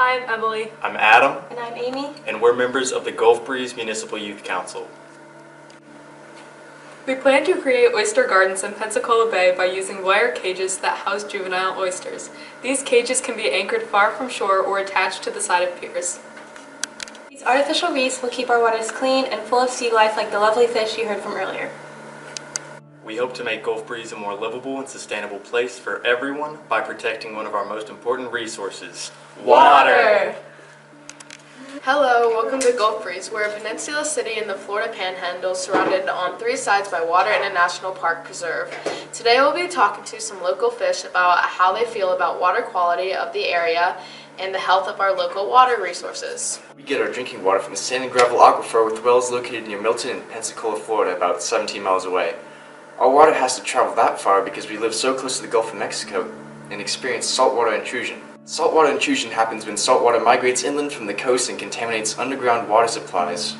Hi, I'm Emily. I'm Adam. And I'm Amy. And we're members of the Gulf Breeze Municipal Youth Council. We plan to create oyster gardens in Pensacola Bay by using wire cages that house juvenile oysters. These cages can be anchored far from shore or attached to the side of piers. These artificial reefs will keep our waters clean and full of sea life like the lovely fish you heard from earlier. We hope to make Gulf Breeze a more livable and sustainable place for everyone by protecting one of our most important resources, water! Hello, welcome to Gulf Breeze. We're a peninsula city in the Florida Panhandle surrounded on 3 sides by water and a national park preserve. Today we'll be talking to some local fish about how they feel about water quality of the area and the health of our local water resources. We get our drinking water from the sand and gravel aquifer with wells located near Milton and Pensacola, Florida, about 17 miles away. Our water has to travel that far because we live so close to the Gulf of Mexico and experience saltwater intrusion. Saltwater intrusion happens when saltwater migrates inland from the coast and contaminates underground water supplies.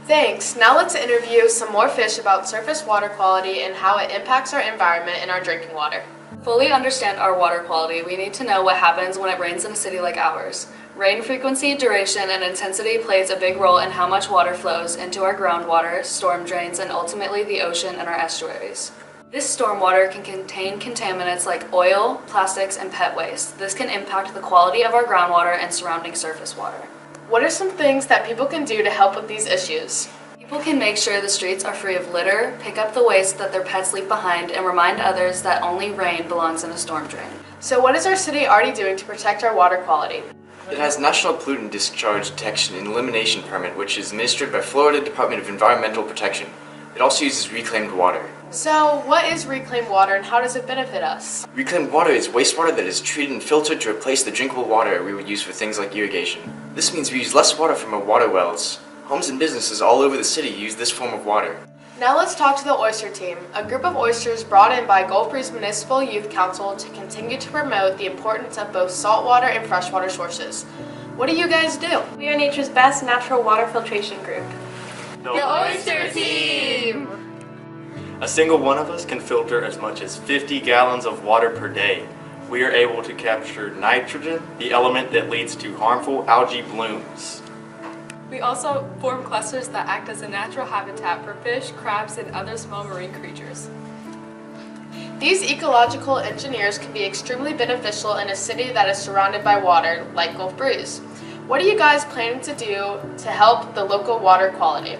Thanks. Now let's interview some more fish about surface water quality and how it impacts our environment and our drinking water. To fully understand our water quality, we need to know what happens when it rains in a city like ours. Rain frequency, duration, and intensity plays a big role in how much water flows into our groundwater, storm drains, and ultimately the ocean and our estuaries. This stormwater can contain contaminants like oil, plastics, and pet waste. This can impact the quality of our groundwater and surrounding surface water. What are some things that people can do to help with these issues? People can make sure the streets are free of litter, pick up the waste that their pets leave behind, and remind others that only rain belongs in a storm drain. So what is our city already doing to protect our water quality? It has National Pollutant Discharge Detection and Elimination Permit, which is administered by Florida Department of Environmental Protection. It also uses reclaimed water. So what is reclaimed water and how does it benefit us? Reclaimed water is wastewater that is treated and filtered to replace the drinkable water we would use for things like irrigation. This means we use less water from our water wells. Homes and businesses all over the city use this form of water. Now let's talk to the oyster team, a group of oysters brought in by Gulf Breeze Municipal Youth Council to continue to promote the importance of both saltwater and freshwater sources. What do you guys do? We are nature's best natural water filtration group. The Oyster Team! A single one of us can filter as much as 50 gallons of water per day. We are able to capture nitrogen, the element that leads to harmful algae blooms. We also form clusters that act as a natural habitat for fish, crabs, and other small marine creatures. These ecological engineers can be extremely beneficial in a city that is surrounded by water, like Gulf Breeze. What are you guys planning to do to help the local water quality?